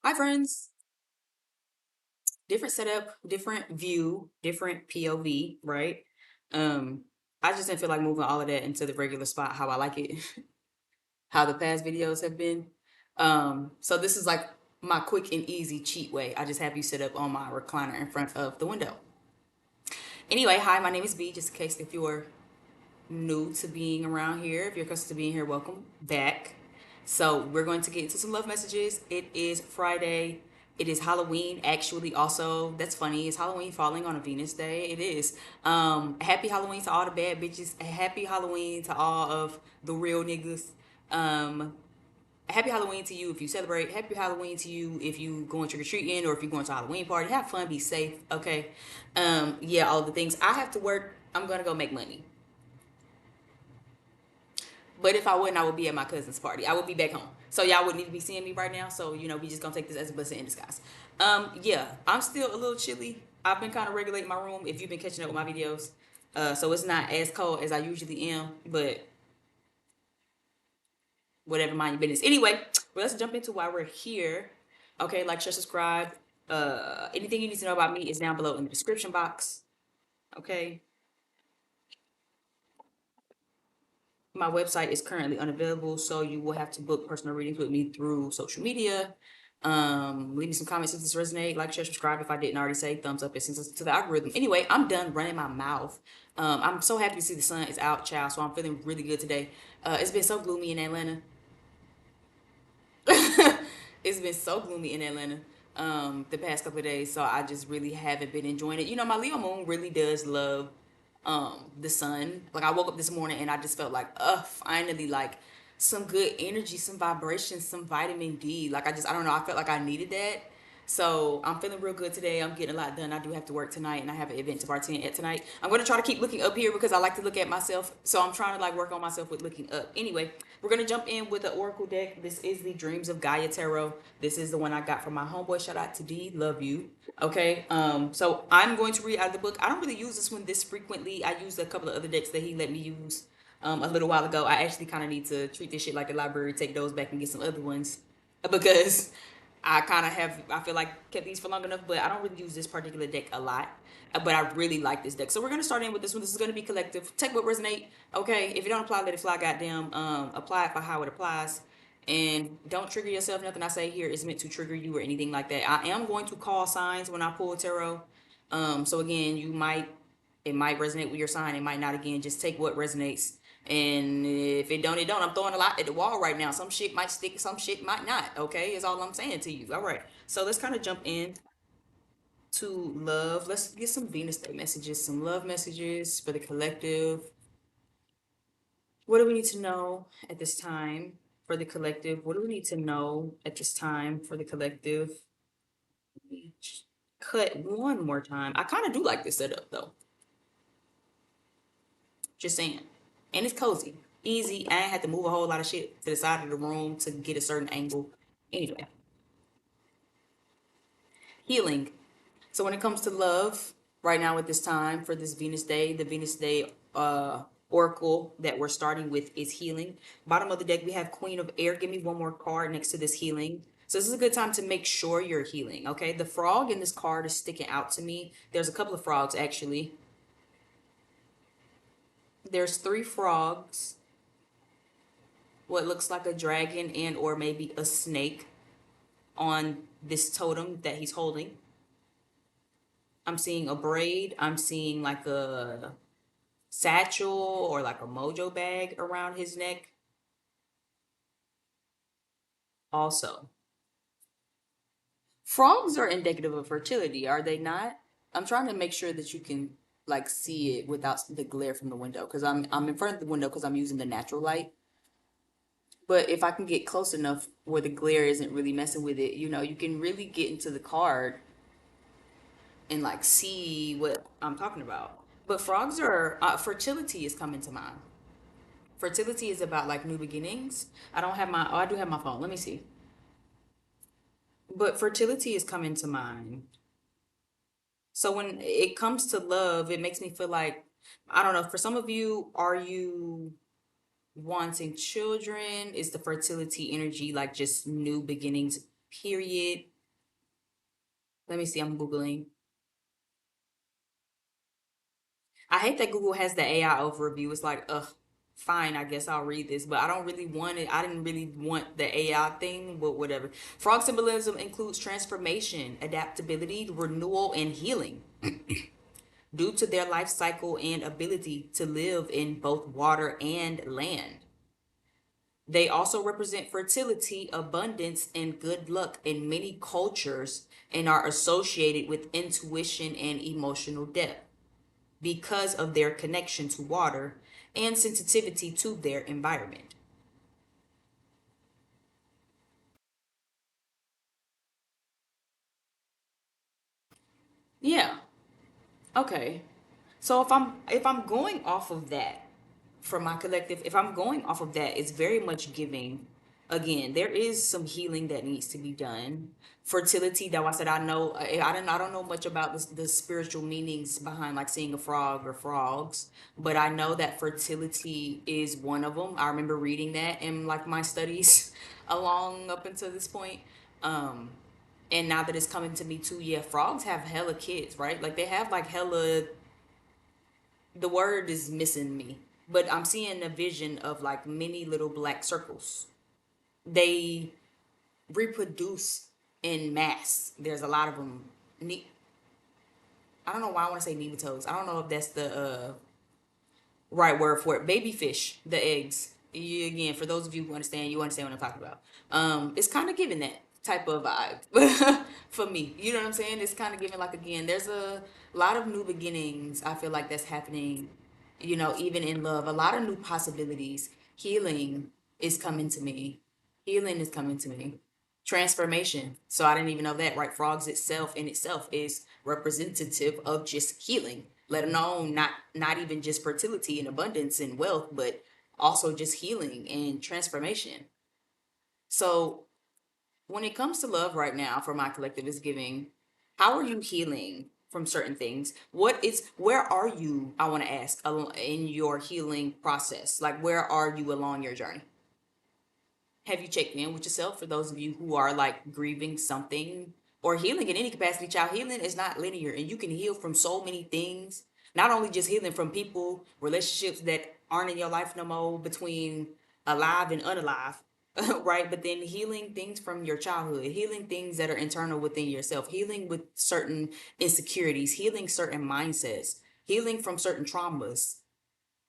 Hi friends. Different setup, different view, different POV, right? Um, I just didn't feel like moving all of that into the regular spot how I like it, how the past videos have been. So this is like my quick and easy cheat way. I just have you sit up on my recliner in front of the window. Anyway, hi, my name is B, just in case if you're new to being around here. If you're accustomed to being here, welcome back. So we're going to get into some love messages. It is Friday. It is Halloween, actually. Also, that's funny. It's Halloween falling on a Venus day. It is. Happy Halloween to all the bad bitches. Happy Halloween to all of the real niggas. Um, Happy Halloween to you if you celebrate. Happy Halloween to you if you going trick or treating or if you're going to a Halloween party. Have fun, be safe. Okay. Yeah, all the things. I have to work. I'm gonna go make money. But if I wouldn't, I would be at my cousin's party. I would be back home. So y'all wouldn't need to be seeing me right now. So, we just gonna take this as a blessing in disguise. Yeah, I'm still a little chilly. I've been kind of regulating my room if you've been catching up with my videos. So it's not as cold as I usually am, but whatever, mind your business. Anyway, well, let's jump into why we're here. Okay, like, share, subscribe. Anything you need to know about me is down below in the description box. Okay. My website is currently unavailable, so you will have to book personal readings with me through social media. Leave me some comments if this resonates. Like, share, subscribe if I didn't already say. Thumbs up, it sends us to the algorithm. Anyway, I'm done running my mouth. I'm so happy to see the sun is out, child. So I'm feeling really good today. It's been so gloomy in Atlanta. It's been so gloomy in Atlanta the past couple of days, so I just really haven't been enjoying it. My Leo moon really does love the sun. Like, I woke up this morning and I just felt like, finally, like, some good energy, some vibration, some vitamin D. Like, I don't know, I felt like I needed that. So I'm feeling real good today. I'm getting a lot done. I do have to work tonight and I have an event to bartend at tonight. I'm going to try to keep looking up here because I like to look at myself. So I'm trying to like work on myself with looking up. Anyway, we're going to jump in with the Oracle deck. This is the Dreams of Gaia Tarot. This is the one I got from my homeboy. Shout out to D. Love you. Okay. So I'm going to read out of the book. I don't really use this one this frequently. I used a couple of other decks that he let me use a little while ago. I actually kind of need to treat this shit like a library, take those back and get some other ones because I kind of have, I feel like, kept these for long enough, but I don't really use this particular deck a lot. But I really like this deck. So we're going to start in with this one. This is going to be collective. Take what resonate. Okay. If you don't apply, let it fly, goddamn. Apply it for how it applies. And don't trigger yourself. Nothing I say here is meant to trigger you or anything like that. I am going to call signs when I pull tarot. So again, it might resonate with your sign. It might not. Again, just take what resonates. And if it don't, it don't. I'm throwing a lot at the wall right now. Some shit might stick, some shit might not. Okay, is all I'm saying to you. All right. So let's kind of jump in to love. Let's get some Venus Day messages, some love messages for the collective. What do we need to know at this time for the collective? What do we need to know at this time for the collective? Cut one more time. I kind of do like this setup though. Just saying. And it's cozy. Easy. I ain't had to move a whole lot of shit to the side of the room to get a certain angle. Anyway, healing. So when it comes to love, right now at this time for this Venus day, the Venus day oracle that we're starting with is healing. Bottom of the deck, we have Queen of Air. Give me one more card next to this healing. So this is a good time to make sure you're healing, okay? The frog in this card is sticking out to me. There's a couple of frogs, actually. There's three frogs, what looks like a dragon and or maybe a snake on this totem that he's holding. I'm seeing a braid. I'm seeing like a satchel or like a mojo bag around his neck. Also, frogs are indicative of fertility, are they not? I'm trying to make sure that you can like see it without the glare from the window because I'm in front of the window because I'm using the natural light. But if I can get close enough where the glare isn't really messing with it, you can really get into the card and like see what I'm talking about. But frogs are fertility is coming to mind. Fertility is about like new beginnings. I don't have my, oh, I do have my phone. Let me see. But fertility is coming to mind. So when it comes to love, it makes me feel like, I don't know, for some of you, are you wanting children? Is the fertility energy like just new beginnings, period? Let me see. I'm Googling. I hate that Google has the AI overview. It's like, ugh, fine, I guess I'll read this, but I don't really want it. I didn't really want the AI thing, but whatever. Frog symbolism includes transformation, adaptability, renewal, and healing due to their life cycle and ability to live in both water and land. They also represent fertility, abundance, and good luck in many cultures and are associated with intuition and emotional depth because of their connection to water and sensitivity to their environment. Yeah. Okay. So if I'm going off of that for my collective, if I'm going off of that, it's very much giving. Again, there is some healing that needs to be done. Fertility, that I said I know I don't know much about the spiritual meanings behind like seeing a frog or frogs, but I know that fertility is one of them. I remember reading that in like my studies along up until this point. Um, and now that it's coming to me too, yeah, frogs have hella kids, right? Like they have like hella, the word is missing me, but I'm seeing a vision of like many little black circles. They reproduce in mass. There's a lot of them. I don't know why I want to say nematodes. I don't know if that's the right word for it. Baby fish, the eggs. You, again, for those of you who understand, you understand what I'm talking about. It's kind of giving that type of vibe for me. You know what I'm saying? It's kind of giving like, again, there's a lot of new beginnings. I feel like that's happening. Even in love, a lot of new possibilities. Healing is coming to me. Healing is coming to me. Transformation. So I didn't even know that, right? Frogs itself in itself is representative of just healing, let alone not even just fertility and abundance and wealth, but also just healing and transformation. So when it comes to love right now for my collective is giving, how are you healing from certain things? Where are you, I want to ask, in your healing process? Like, where are you along your journey? Have you checked in with yourself, for those of you who are like grieving something or healing in any capacity? Child, healing is not linear, and you can heal from so many things. Not only just healing from people, relationships that aren't in your life no more, between alive and unalive, right? But then healing things from your childhood, healing things that are internal within yourself, healing with certain insecurities, healing certain mindsets, healing from certain traumas.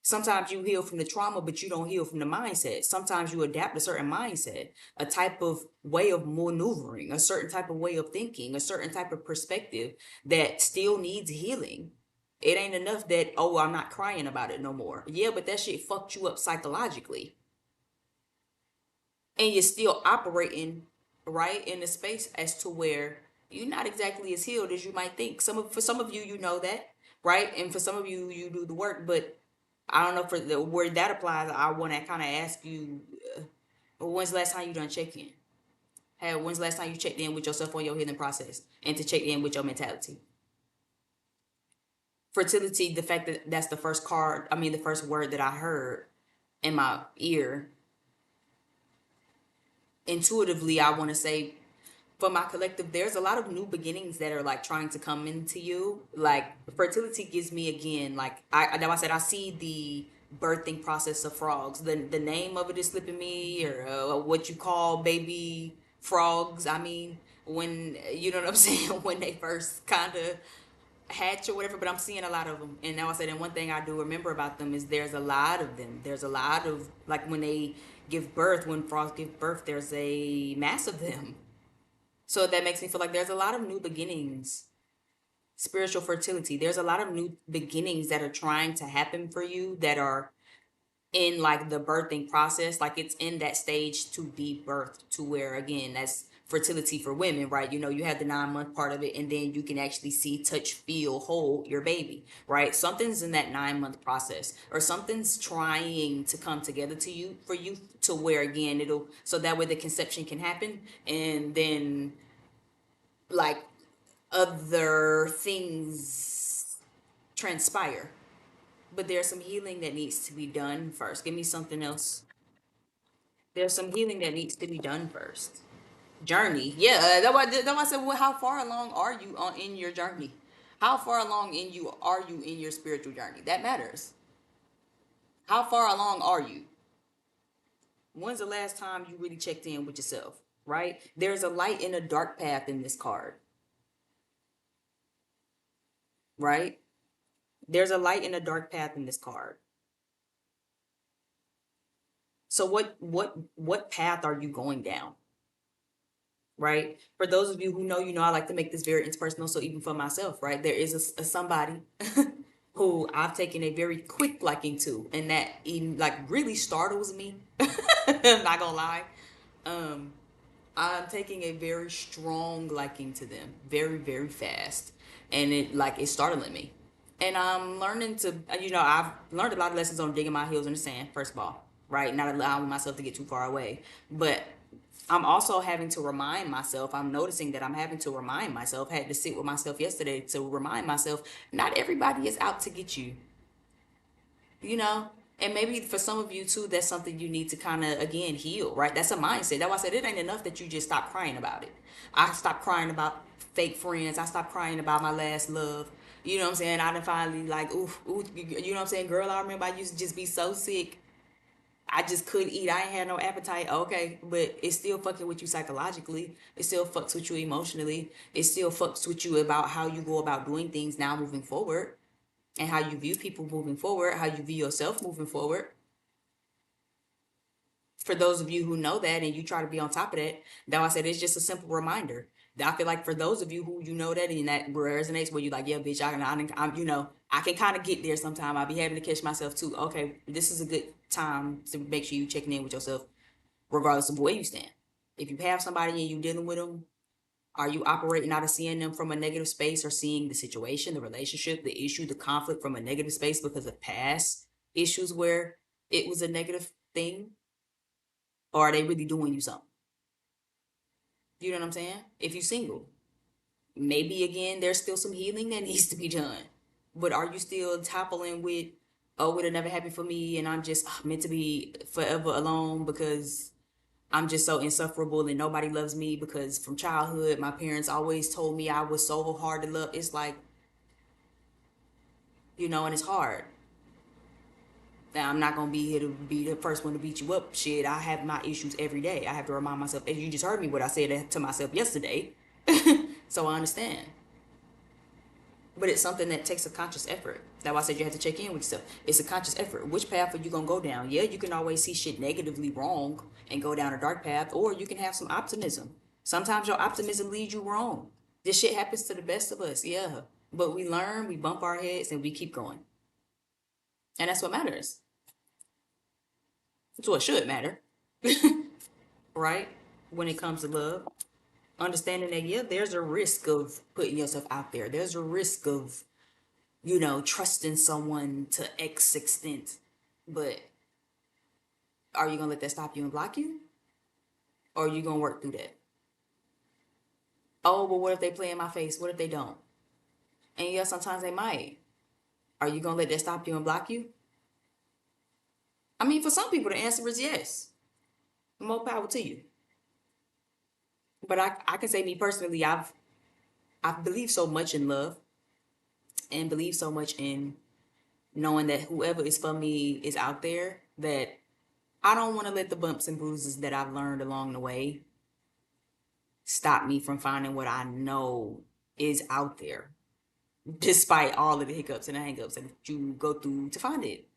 Sometimes you heal from the trauma, but you don't heal from the mindset. Sometimes you adapt a certain mindset, a type of way of maneuvering, a certain type of way of thinking, a certain type of perspective that still needs healing. It ain't enough that, oh, I'm not crying about it no more. Yeah, but that shit fucked you up psychologically. And you're still operating right in the space as to where you're not exactly as healed as you might think. For some of you, you know that, right? And for some of you, you do the work, but I don't know, for the where that applies. I want to kind of ask you, when's the last time you done check in? Hey, when's the last time you checked in with yourself on your healing process and to check in with your mentality? Fertility, the fact that that's the first card, I mean, the first word that I heard in my ear, intuitively, I want to say for my collective, there's a lot of new beginnings that are like trying to come into you. Like fertility gives me, again, like I said, I see the birthing process of frogs. The name of it is slipping me, or what you call baby frogs. I mean, when you know what I'm saying, when they first kind of hatch or whatever. But I'm seeing a lot of them, and now I said, and one thing I do remember about them is there's a lot of them. There's a lot of, like, when they give birth, when frogs give birth, there's a mass of them. So that makes me feel like there's a lot of new beginnings, spiritual fertility. There's a lot of new beginnings that are trying to happen for you, that are in like the birthing process. Like it's in that stage to be birthed, to where, again, that's fertility for women, right? You have the 9 month part of it, and then you can actually see, touch, feel, hold your baby, right? Something's in that 9 month process, or something's trying to come together to you, for you, to where, again, it'll, so that way the conception can happen, and then like other things transpire. But there's some healing that needs to be done first. Give me something else. There's some healing that needs to be done first. Journey. Yeah, that why I said, well, how far along are you on in your journey? How far along in you are you in your spiritual journey? That matters. How far along are you? When's the last time you really checked in with yourself? Right? There's a light and a dark path in this card. Right? There's a light and a dark path in this card. So what path are you going down? Right? For those of you who know, I like to make this very interpersonal. So even for myself, right, there is a somebody who I've taken a very quick liking to, and that even like really startles me. I'm not gonna lie. Um, I'm taking a very strong liking to them, very very fast, and it's startling me. And I'm learning to, I've learned a lot of lessons on digging my heels in the sand. First of all, right, not allowing myself to get too far away, but I'm also having to remind myself, I'm noticing that I'm having to remind myself, had to sit with myself yesterday to remind myself, not everybody is out to get you, you know? And maybe for some of you too, that's something you need to kind of, again, heal, right? That's a mindset. That's why I said it ain't enough that you just stop crying about it. I stopped crying about fake friends. I stopped crying about my last love. You know what I'm saying? I done finally like, ooh, you know what I'm saying? Girl, I remember I used to just be so sick. I just couldn't eat. I ain't had no appetite. Okay, but it's still fucking with you psychologically. It still fucks with you emotionally. It still fucks with you about how you go about doing things now moving forward, and how you view people moving forward, how you view yourself moving forward. For those of you who know that and you try to be on top of that, that I said it's just a simple reminder. I feel like for those of you who that and that resonates, where you like, yeah, bitch, I can kind of get there sometime. I'll be having to catch myself too. Okay, this is a good time to make sure you checking in with yourself, regardless of where you stand. If you have somebody and you dealing with them, are you operating out of seeing them from a negative space, or seeing the situation, the relationship, the issue, the conflict from a negative space because of past issues where it was a negative thing? Or are they really doing you something? You know what I'm saying? If you're single, maybe again, there's still some healing that needs to be done. But are you still toppling with, oh, it'll never happen for me, and I'm just meant to be forever alone because I'm just so insufferable and nobody loves me because from childhood, my parents always told me I was so hard to love. It's like, and it's hard. Now, I'm not gonna be here to be the first one to beat you up. Shit, I have my issues every day. I have to remind myself. And you just heard me what I said to myself yesterday, so I understand. But it's something that takes a conscious effort. That's why I said you have to check in with yourself. It's a conscious effort. Which path are you gonna go down? Yeah, you can always see shit negatively wrong and go down a dark path, or you can have some optimism. Sometimes your optimism leads you wrong. This shit happens to the best of us, yeah. But we learn, we bump our heads, and we keep going. And that's what matters. That's what should matter. Right? When it comes to love. Understanding that, yeah, there's a risk of putting yourself out there. There's a risk of, trusting someone to X extent. But are you gonna let that stop you and block you? Or are you gonna work through that? Oh, but what if they play in my face? What if they don't? And yeah, sometimes they might. Are you gonna let that stop you and block you? I mean, for some people, the answer is yes. More power to you. But I can say me personally, I've believed so much in love and believe so much in knowing that whoever is for me is out there, that I don't want to let the bumps and bruises that I've learned along the way stop me from finding what I know is out there, despite all of the hiccups and the hangups that you go through to find it.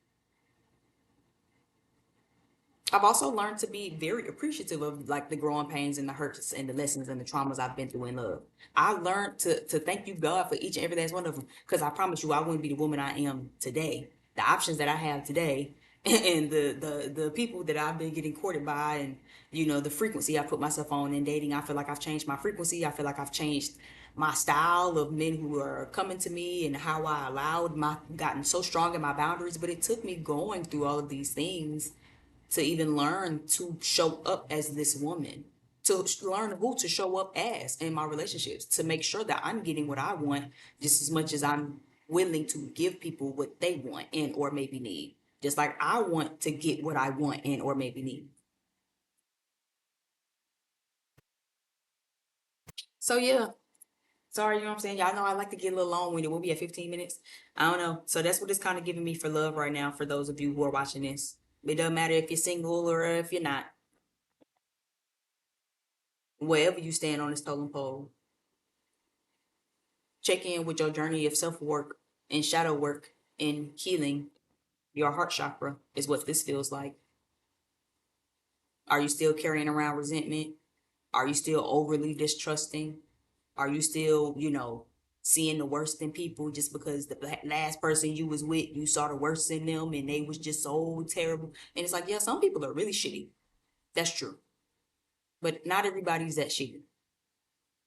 I've also learned to be very appreciative of like the growing pains and the hurts and the lessons and the traumas I've been through in love. I learned to thank you, God, for each and every last one of them, because I promise you I wouldn't be the woman I am today. The options that I have today and the people that I've been getting courted by, and the frequency I put myself on in dating, I feel like I've changed my frequency. I feel like I've changed my style of men who are coming to me, and how I allowed my gotten so strong in my boundaries. But it took me going through all of these things to even learn to show up as this woman, to learn who to show up as in my relationships, to make sure that I'm getting what I want just as much as I'm willing to give people what they want and or maybe need. Just like I want to get what I want and or maybe need. So yeah, sorry, you know what I'm saying? Y'all know I like to get a little long winded. We'll be at 15 minutes. I don't know. So that's what it's kind of giving me for love right now for those of you who are watching this. It doesn't matter if you're single or if you're not. Wherever you stand on this totem pole, check in with your journey of self work and shadow work and healing your heart chakra is what this feels like. Are you still carrying around resentment? Are you still overly distrusting? Are you still, seeing the worst in people just because the last person you was with, you saw the worst in them and they was just so terrible? And it's like, yeah, some people are really shitty. That's true. But not everybody's that shitty.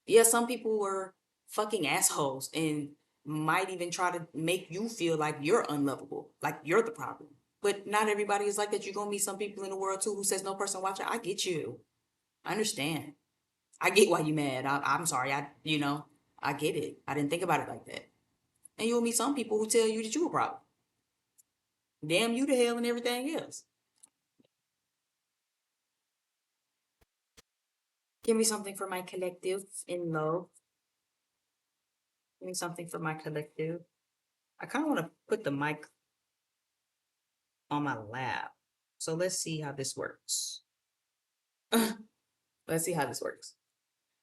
Yeah, some people were fucking assholes and might even try to make you feel like you're unlovable, like you're the problem. But not everybody is like that. You're gonna meet some people in the world too who says no person watching. I get you. I understand. I get why you mad. I'm sorry. I get it. I didn't think about it like that. And you'll meet some people who tell you that you a problem. Damn you to hell and everything else. Give me something for my collective in love. Give me something for my collective. I kind of want to put the mic on my lap. So let's see how this works. Let's see how this works.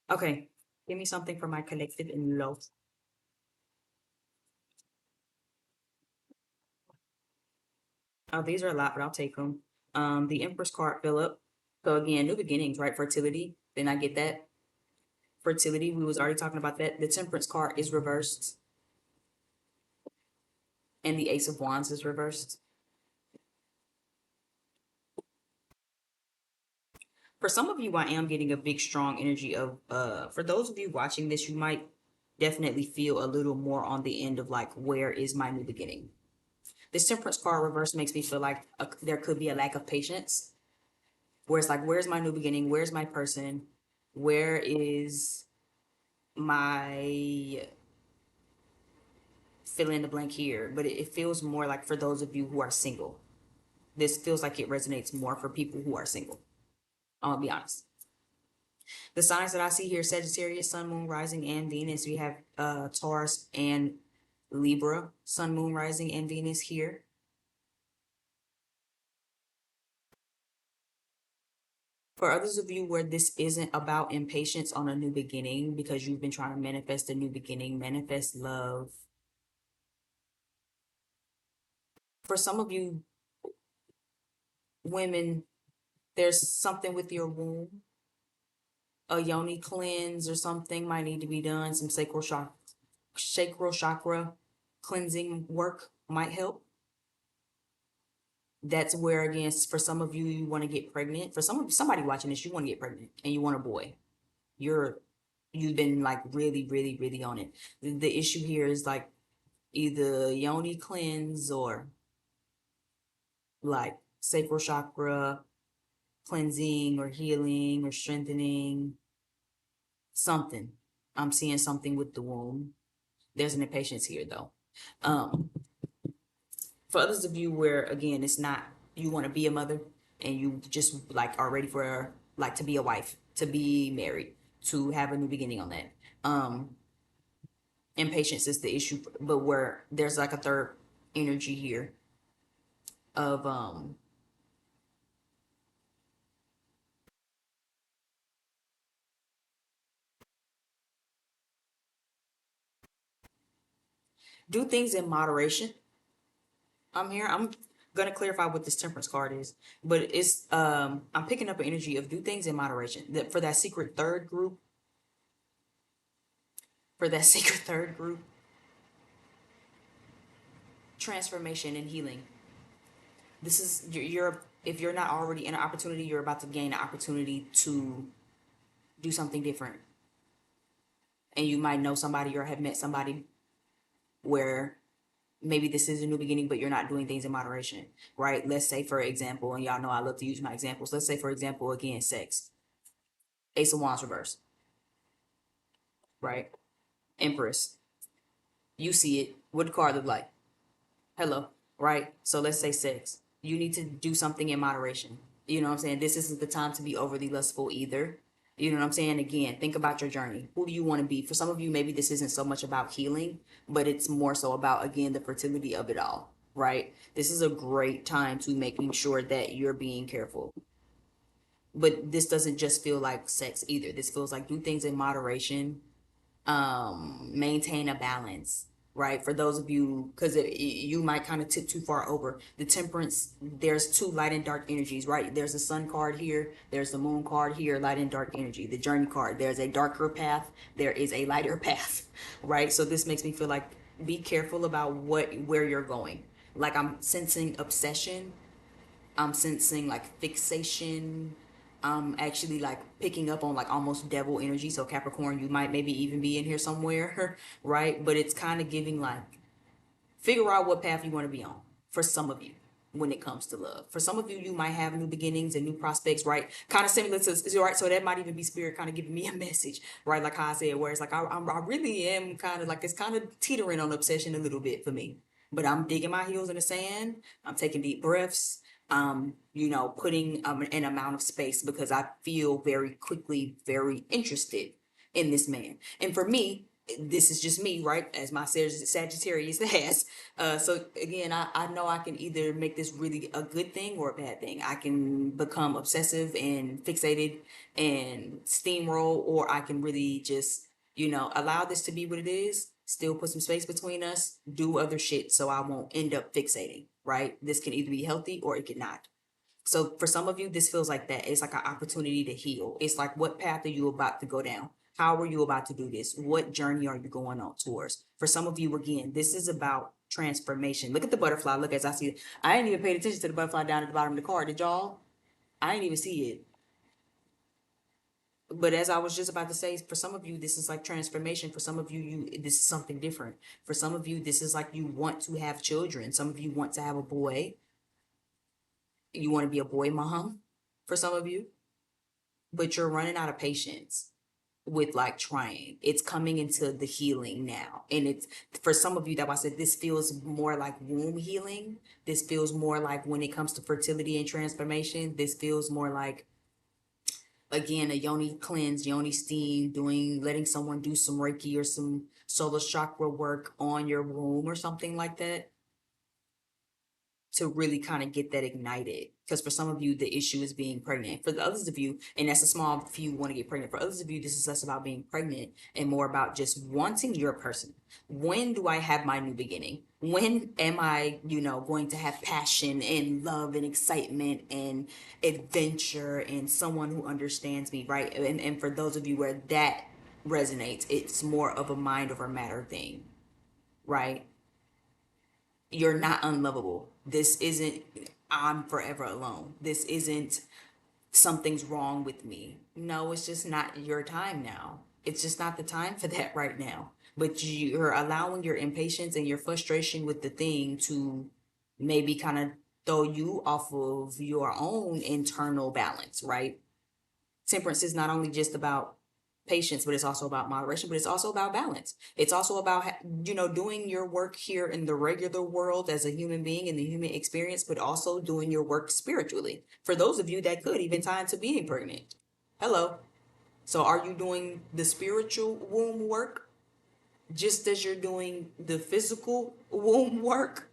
Okay. Give me something for my collective in love. Oh, these are a lot, but I'll take them. The Empress card, Philip. So again, new beginnings, right? Fertility. Then I get that. Fertility, we was already talking about that. The Temperance card is reversed. And the Ace of Wands is reversed. For some of you, I am getting a big, strong energy of, for those of you watching this, you might definitely feel a little more on the end of like, where is my new beginning? This Temperance card reverse makes me feel like there could be a lack of patience. Where it's like, where's my new beginning? Where's my person? Where is my fill in the blank here? But it feels more like for those of you who are single. This feels like it resonates more for people who are single. I'll be honest. The signs that I see here: Sagittarius, Sun, Moon, Rising, and Venus. We have Taurus and Libra, Sun, Moon, Rising, and Venus here. For others of you where this isn't about impatience on a new beginning because you've been trying to manifest a new beginning, manifest love. For some of you women, there's something with your womb. A yoni cleanse or something might need to be done. Some sacral chakra cleansing work might help. That's where, again, for some of you, you want to get pregnant. For somebody watching this, you want to get pregnant and you want a boy. You've been like really, really, really on it. The issue here is like either yoni cleanse or like sacral chakra cleansing or healing or strengthening something. I'm seeing something with the womb. There's an impatience here though. Um, for others of you where again it's not you want to be a mother and you just like are ready for like to be a wife, to be married, to have a new beginning on that. Um, Impatience is the issue, but where there's like a third energy here of do things in moderation. I'm gonna clarify what this temperance card is, but it's I'm picking up an energy of do things in moderation. That for that secret third group, for that secret third group, transformation and healing. This is you're if you're not already in an opportunity, you're about to gain an opportunity to do something different. And you might know somebody or have met somebody where maybe this is a new beginning, but you're not doing things in moderation, right? Let's say, for example, and y'all know I love to use my examples. Let's say, for example, again, sex. Ace of Wands reverse, right? Empress. You see it. What the card look like? Hello, right? So let's say sex. You need to do something in moderation. You know what I'm saying? This isn't the time to be overly lustful either. You know what I'm saying? Again, think about your journey. Who do you want to be? For some of you, maybe this isn't so much about healing, but it's more so about, again, the fertility of it all, right? This is a great time to making sure that you're being careful. But this doesn't just feel like sex either. This feels like do things in moderation, maintain a balance, right? For those of you, because you might kind of tip too far over the temperance. There's two light and dark energies, right? There's the sun card here, there's the moon card here, light and dark energy. The journey card, there's a darker path, there is a lighter path, right? So this makes me feel like be careful about where you're going. Like I'm sensing obsession, I'm sensing like fixation. I'm actually like picking up on like almost devil energy. So Capricorn, you might maybe even be in here somewhere, right? But it's kind of giving like figure out what path you want to be on for some of you when it comes to love. For some of you, you might have new beginnings and new prospects, right? Kind of similar to, right? So that might even be spirit kind of giving me a message, right? Like how I said, where it's like, I really am kind of like, it's kind of teetering on obsession a little bit for me. But I'm digging my heels in the sand. I'm taking deep breaths. Putting an amount of space because I feel very quickly very interested in this man. And for me, this is just me, right? As my Sagittarius has. So again, I know I can either make this really a good thing or a bad thing. I can become obsessive and fixated and steamroll, or I can really just, allow this to be what it is, still put some space between us, do other shit so I won't end up fixating, right? This can either be healthy or it can not. So for some of you, this feels like that. It's like an opportunity to heal. It's like, what path are you about to go down? How are you about to do this? What journey are you going on towards? For some of you, again, this is about transformation. Look at the butterfly. Look, as I see it. I ain't even paid attention to the butterfly down at the bottom of the card. Did y'all? I ain't even see it. But as I was just about to say, for some of you, this is like transformation. For some of you, this is something different. For some of you, this is like you want to have children. Some of you want to have a boy. You want to be a boy mom. For some of you, but you're running out of patience with like trying. It's coming into the healing now. And it's for some of you that I said this feels more like womb healing. This feels more like when it comes to fertility and transformation, this feels more like again a yoni cleanse, yoni steam, letting someone do some Reiki or some solar chakra work on your womb or something like that to really kind of get that ignited. Because for some of you, the issue is being pregnant. For the others of you, and that's a small few want to get pregnant. For others of you, this is less about being pregnant and more about just wanting your person. When do I have my new beginning? When am I, going to have passion and love and excitement and adventure and someone who understands me, right? And for those of you where that resonates, it's more of a mind over matter thing, right? You're not unlovable. This isn't, I'm forever alone. This isn't, something's wrong with me. No, it's just not your time now. It's just not the time for that right now. But you're allowing your impatience and your frustration with the thing to maybe kind of throw you off of your own internal balance, right? Temperance is not only just about patience, but it's also about moderation, but it's also about balance. It's also about, doing your work here in the regular world as a human being in the human experience, but also doing your work spiritually. For those of you that could even tie into being pregnant. Hello. So are you doing the spiritual womb work just as you're doing the physical womb work?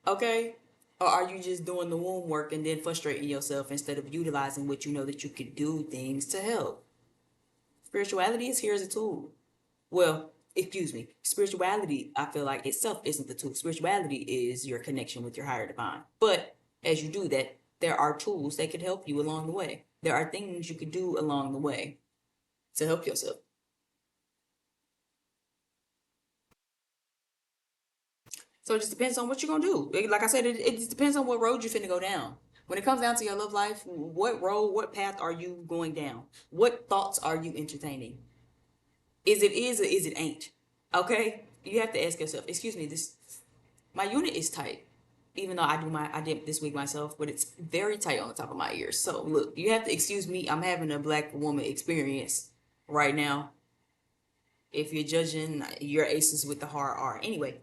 Okay. Or are you just doing the womb work and then frustrating yourself instead of utilizing what you know that you could do things to help? Spirituality is here as a tool. Well, excuse me. Spirituality, I feel like itself isn't the tool. Spirituality is your connection with your higher divine. But as you do that, there are tools that can help you along the way. There are things you could do along the way to help yourself. So it just depends on what you're gonna do. Like I said, it just depends on what road you're finna go down. When it comes down to your love life, what road, what path are you going down? What thoughts are you entertaining? Is or is it ain't? Okay? You have to ask yourself, excuse me, this my unit is tight. Even though I did this week myself, but it's very tight on the top of my ears. So look, you have to excuse me. I'm having a black woman experience right now. If you're judging your aces with the hard R. Anyway,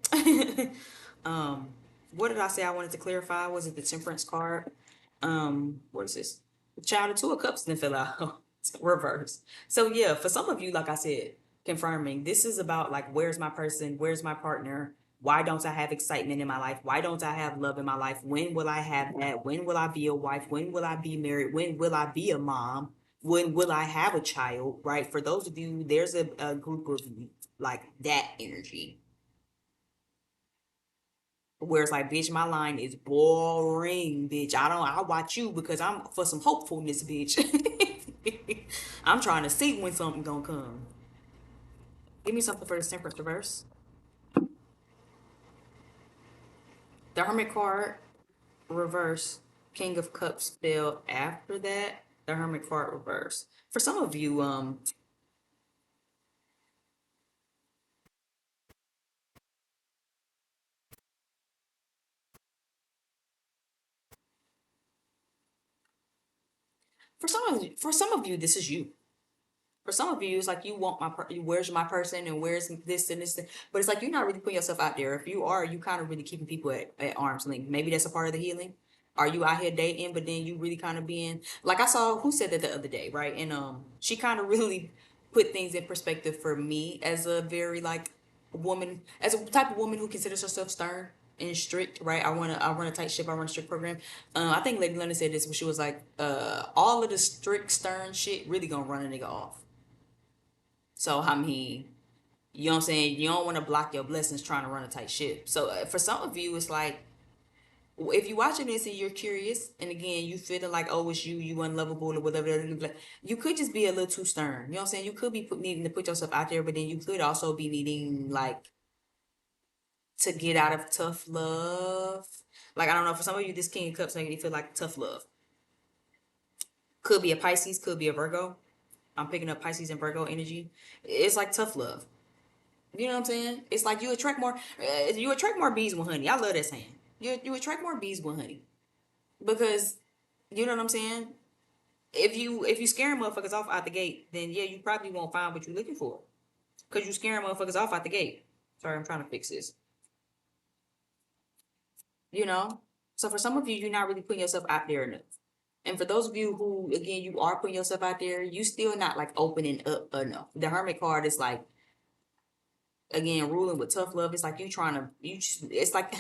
um, what did I say I wanted to clarify? Was it the temperance card? What is this? The child of two of cups then fell out. reverse. So yeah, for some of you, like I said, confirming this is about like where's my person, where's my partner? Why don't I have excitement in my life? Why don't I have love in my life? When will I have that? When will I be a wife? When will I be married? When will I be a mom? When will I have a child? Right? For those of you, there's a group of like that energy where it's like, bitch, my line is boring, bitch. I watch you because I'm for some hopefulness, bitch. I'm trying to see when something gonna come. Give me something for the temperance reverse. The Hermit card reverse. King of Cups fell after that. The Hermit card reverse. For some of you, for some of you, this is you. For some of you, it's like you want where's my person and where's this and this, but it's like you're not really putting yourself out there. If you are, you kind of really keeping people at arm's length. Maybe that's a part of the healing. Are you out here dating, but then you really kind of being like I saw who said that the other day, right? And she kind of really put things in perspective for me as a very like woman, as a type of woman who considers herself stern and strict, right? I run a tight ship, I run a strict program. I think Lady London said this when she was like, all of the strict stern shit really gonna run a nigga off. So I mean, you know what I'm saying? You don't want to block your blessings trying to run a tight ship. So for some of you, it's like if you're watching this and you're curious, and again you feeling like oh it's you unlovable or whatever, you could just be a little too stern. You know what I'm saying? You could be needing to put yourself out there, but then you could also be needing like to get out of tough love. Like I don't know, for some of you, this King of Cups making you feel like tough love. Could be a Pisces, could be a Virgo. I'm picking up Pisces and Virgo energy. It's like tough love. You know what I'm saying? It's like you attract more bees with honey. I love that saying. You attract more bees with honey because you know what I'm saying. If you scaring motherfuckers off out the gate, then yeah, you probably won't find what you're looking for because you scaring motherfuckers off out the gate. Sorry, I'm trying to fix this. You know, so for some of you, you're not really putting yourself out there enough. And for those of you who, again, you are putting yourself out there, you still not like opening up enough. The Hermit card is like again ruling with tough love. It's like you trying to you. Just, it's like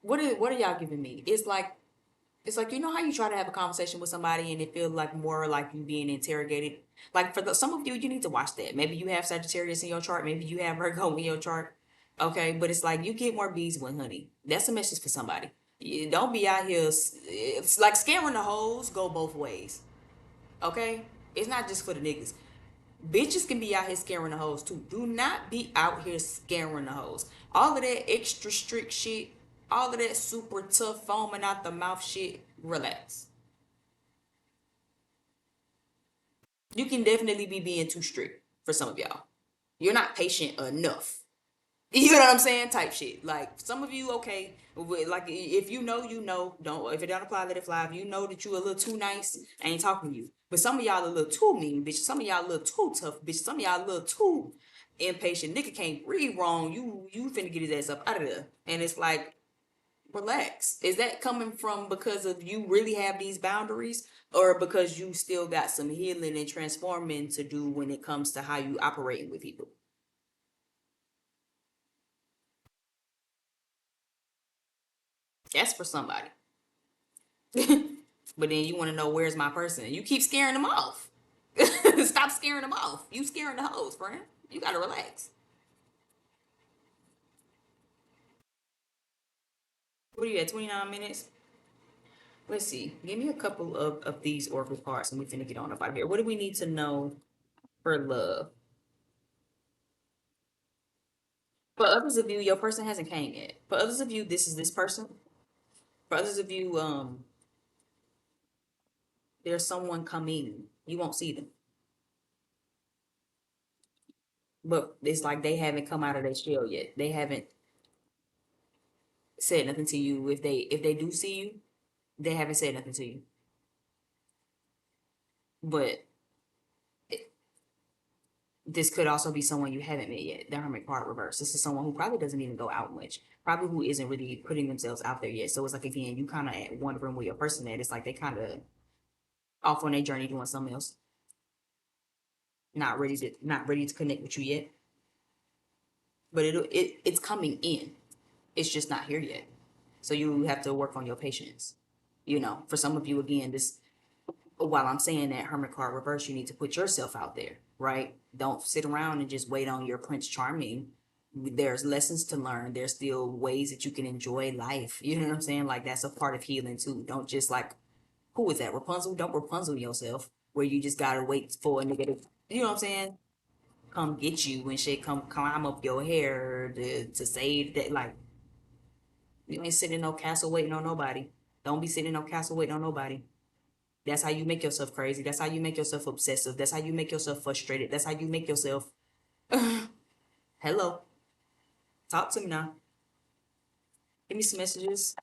what are y'all giving me? It's like you know how you try to have a conversation with somebody and it feels like more like you being interrogated. Like some of you, you need to watch that. Maybe you have Sagittarius in your chart. Maybe you have Virgo in your chart. Okay, but it's like you get more bees with honey. That's a message for somebody. You don't be out here. It's like scaring the hoes go both ways. Okay, it's not just for the niggas. Bitches can be out here scaring the hoes too. Do not be out here scaring the hoes. All of that extra strict shit, all of that super tough foaming out the mouth shit, relax. You can definitely be being too strict for some of y'all. You're not patient enough. You know what I'm saying? Type shit. Like some of you, okay. Like if you know, you know. Don't if it don't apply, let it fly. If you know that you a little too nice, I ain't talking to you. But some of y'all a little too mean, bitch. Some of y'all a little too tough, bitch. Some of y'all a little too impatient. Nigga can't breathe wrong. You finna get his ass up out of there. And it's like, relax. Is that coming from because of you really have these boundaries, or because you still got some healing and transforming to do when it comes to how you operating with people? That's for somebody. But then you want to know where's my person. You keep scaring them off. Stop scaring them off. You scaring the hoes, friend. You gotta relax. What are you at? 29 minutes? Let's see. Give me a couple of these oracle cards and we finna get on up out of here. What do we need to know for love? For others of you, your person hasn't came yet. For others of you, this is this person. For others of you, there's someone coming. You won't see them. But it's like they haven't come out of their shell yet. They haven't said nothing to you. If they do see you, they haven't said nothing to you. But this could also be someone you haven't met yet. The Hermit card reverse. This is someone who probably doesn't even go out much. Probably who isn't really putting themselves out there yet. So it's like again, you kind of wondering where your person at. It's like they kind of off on their journey doing something else. Not ready to connect with you yet. But it's coming in. It's just not here yet. So you have to work on your patience. For some of you, again, this while I'm saying that Hermit card reverse, you need to put yourself out there, right? Don't sit around and just wait on your Prince Charming. There's lessons to learn. There's still ways that you can enjoy life. You know what I'm saying? Like, that's a part of healing too. Don't just like, who is that? Rapunzel? Don't Rapunzel yourself where you just gotta wait for a nigga to, you know what I'm saying? Come get you and shit, come climb up your hair to save that. Like, you ain't sitting in no castle waiting on nobody. Don't be sitting in no castle waiting on nobody. That's how you make yourself crazy. That's how you make yourself obsessive. That's how you make yourself frustrated. That's how you make yourself. Hello. Talk to me now. Give me some messages.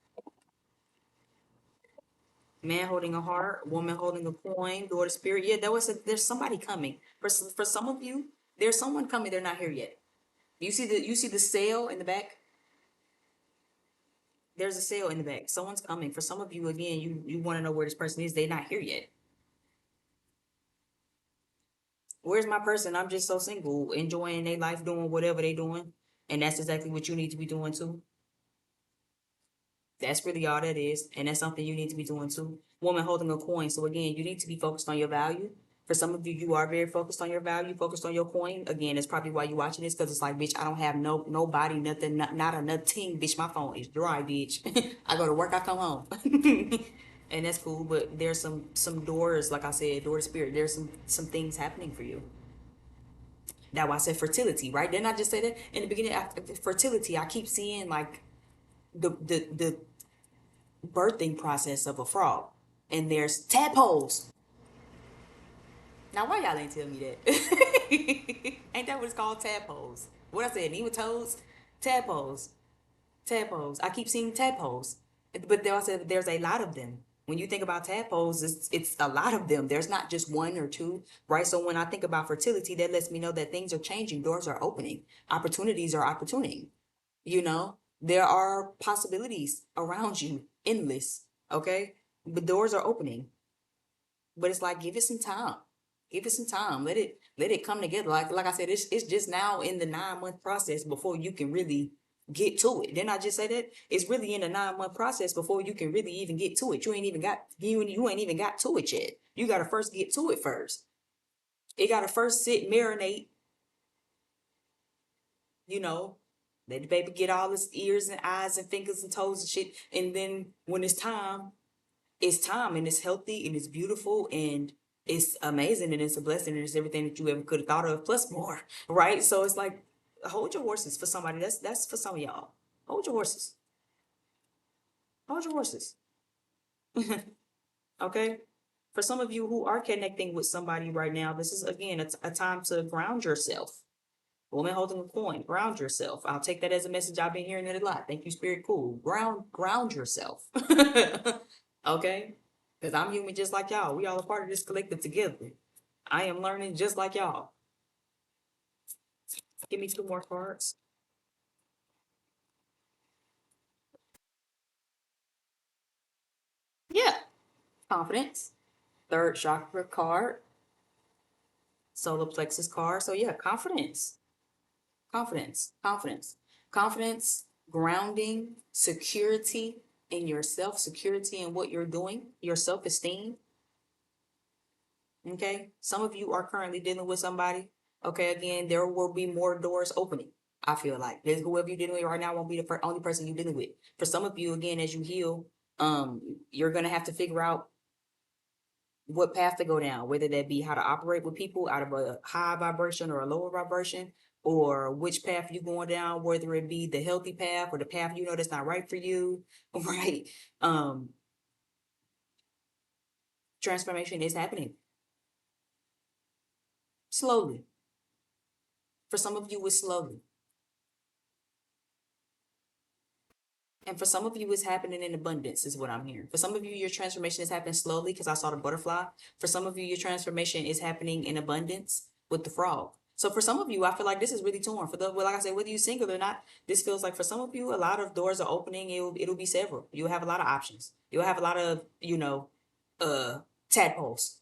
Man holding a heart, woman holding a coin, door to spirit. Yeah, there's somebody coming. For some of you, there's someone coming. They're not here yet. You see the sale in the back? There's a sale in the back. Someone's coming. For some of you, again, you want to know where this person is. They're not here yet. Where's my person? I'm just so single, enjoying their life, doing whatever they doing. And that's exactly what you need to be doing too. That's really all that is. And that's something you need to be doing too. Woman holding a coin. So again, you need to be focused on your value. For some of you, you are very focused on your value, focused on your coin. Again, that's probably why you're watching this, because it's like, bitch, I don't have nobody, nothing, not a nothing, bitch. My phone is dry, bitch. I go to work, I come home. And that's cool. But there's some doors, like I said, door to spirit. There's some things happening for you. That's why I said fertility, right? Didn't I just say that in the beginning? Fertility. I keep seeing like the birthing process of a frog, and there's tadpoles. Now, why y'all ain't tell me that? Ain't that what it's called? Tadpoles. What I said, nematodes, tadpoles, tadpoles. I keep seeing tadpoles, but there also there's a lot of them. When you think about tadpoles, it's a lot of them. There's not just one or two, right? So when I think about fertility, that lets me know that things are changing, doors are opening, opportunities are opportuning. There are possibilities around you, endless. Okay, the doors are opening, but it's like, give it some time. Give it some time. Let it come together. Like I said, it's just now in the 9 month process before you can really get to it. Didn't I just say that? It's really in the 9 month process before you can really even get to it. You ain't even got to it yet. You gotta first get to it first. It gotta first sit, marinate, you know. Let the baby get all its ears and eyes and fingers and toes and shit. And then when it's time, and it's healthy and it's beautiful and it's amazing and it's a blessing and it's everything that you ever could have thought of plus more, right? So it's like, hold your horses for somebody. That's for some of y'all. Hold your horses. Hold your horses. Okay. For some of you who are connecting with somebody right now, this is again a time to ground yourself. Woman holding a coin, ground yourself. I'll take that as a message. I've been hearing it a lot. Thank you, Spirit. Cool. Ground yourself. Okay? Because I'm human just like y'all. We all a part of this collective together. I am learning just like y'all. Give me 2 more cards. Yeah. Confidence. Third chakra card. Solar plexus card. So yeah, confidence. Confidence. Confidence. Confidence, grounding, security in yourself, security in what you're doing, your self-esteem. Okay. Some of you are currently dealing with somebody. Okay. Again, there will be more doors opening. I feel like there's whoever you're dealing with right now won't be the only person you're dealing with. For some of you, again, as you heal, you're gonna have to figure out what path to go down, whether that be how to operate with people out of a high vibration or a lower vibration, or which path you're going down, whether it be the healthy path or the path that's not right for you, right? Transformation is happening slowly. For some of you, it's slowly. And for some of you, it's happening in abundance, is what I'm hearing. For some of you, your transformation is happening slowly because I saw the butterfly. For some of you, your transformation is happening in abundance with the frog. So for some of you, I feel like this is really torn. Well, like I said, whether you're single or not, this feels like for some of you, a lot of doors are opening. It'll be several. You'll have a lot of options. You'll have a lot of, tadpoles.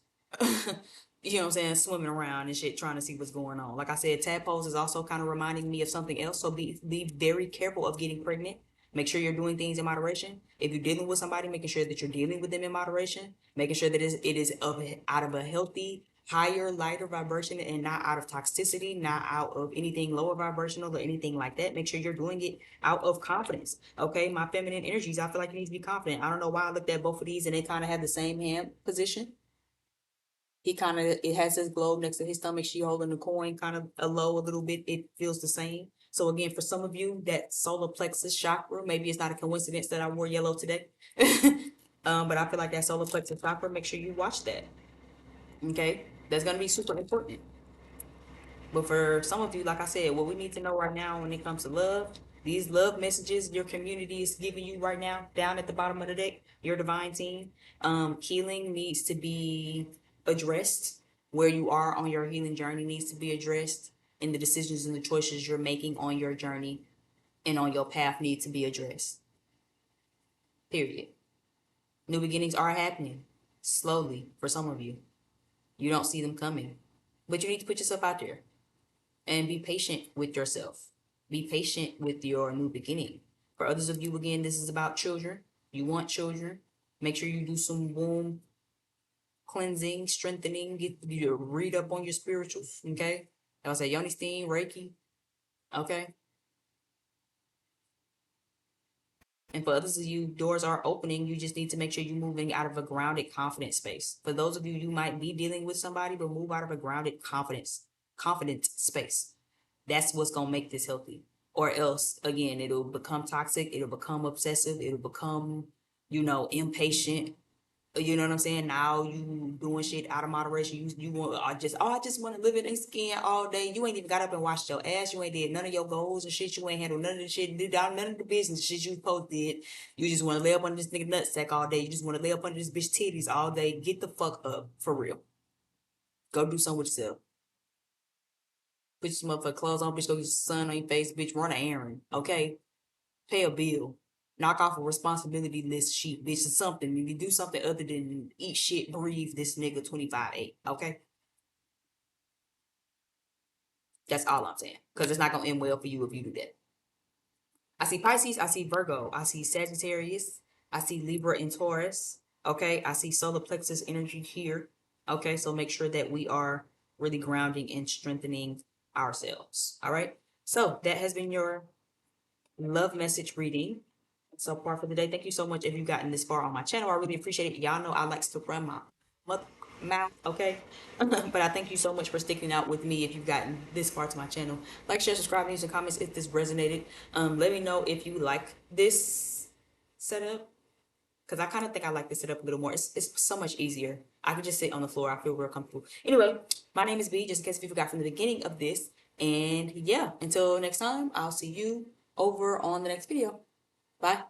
You know what I'm saying? Swimming around and shit, trying to see what's going on. Like I said, tadpoles is also kind of reminding me of something else. So be very careful of getting pregnant. Make sure you're doing things in moderation. If you're dealing with somebody, making sure that you're dealing with them in moderation, making sure that it is out of a healthy, higher, lighter vibration and not out of toxicity, not out of anything lower vibrational or anything like that. Make sure you're doing it out of confidence. Okay, my feminine energies, I feel like you need to be confident. I don't know why I looked at both of these and they kind of have the same hand position. He kind of, it has his globe next to his stomach. She holding the coin kind of a low a little bit. It feels the same. So again, for some of you, that solar plexus chakra, maybe it's not a coincidence that I wore yellow today. But I feel like that solar plexus chakra, make sure you watch that. Okay, that's gonna be super important. But for some of you, like I said, what we need to know right now when it comes to love, these love messages your community is giving you right now, down at the bottom of the deck, your divine team, healing needs to be addressed. Where you are on your healing journey needs to be addressed, and the decisions and the choices you're making on your journey and on your path need to be addressed. Period. New beginnings are happening slowly for some of you. You don't see them coming, but you need to put yourself out there and be patient with yourself. Be patient with your new beginning. For others of you, again, this is about children. You want children. Make sure you do some womb cleansing, strengthening, get you read up on your spirituals. Okay. I was say Yoni Steen, Reiki. Okay. And for others of you, doors are opening. You just need to make sure you're moving out of a grounded, confident space. For those of you, you might be dealing with somebody, but move out of a grounded, confident space. That's what's gonna make this healthy. Or else, again, it'll become toxic. It'll become obsessive. It'll become, impatient. You know what I'm saying? Now you doing shit out of moderation. You want I just want to live in their skin all day. You ain't even got up and washed your ass. You ain't did none of your goals and shit. You ain't handled none of the shit. Did none of the business shit you supposed did. You just want to lay up under this nigga nutsack all day. You just want to lay up under this bitch titties all day. Get the fuck up for real. Go do something with yourself. Put some motherfucking clothes on, bitch. Go get your sun on your face, bitch. Run an errand, okay? Pay a bill. Knock off a responsibility list sheet, bitch, or something. You can do something other than eat shit, breathe this nigga 25/8, okay? That's all I'm saying. Because it's not going to end well for you if you do that. I see Pisces, I see Virgo, I see Sagittarius, I see Libra and Taurus, okay? I see solar plexus energy here, okay? So make sure that we are really grounding and strengthening ourselves, all right? So that has been your love message reading so far for the day. Thank you so much if you've gotten this far on my channel. I really appreciate it. Y'all know I like to run my mouth, okay? But I thank you so much for sticking out with me if you've gotten this far to my channel. Like, share, subscribe, leave some comments if this resonated. Let me know if you like this setup, because I kind of think I like this setup a little more. It's so much easier. I can just sit on the floor. I feel real comfortable. Anyway, my name is B, just in case if you forgot from the beginning of this. And yeah, until next time, I'll see you over on the next video. Bye.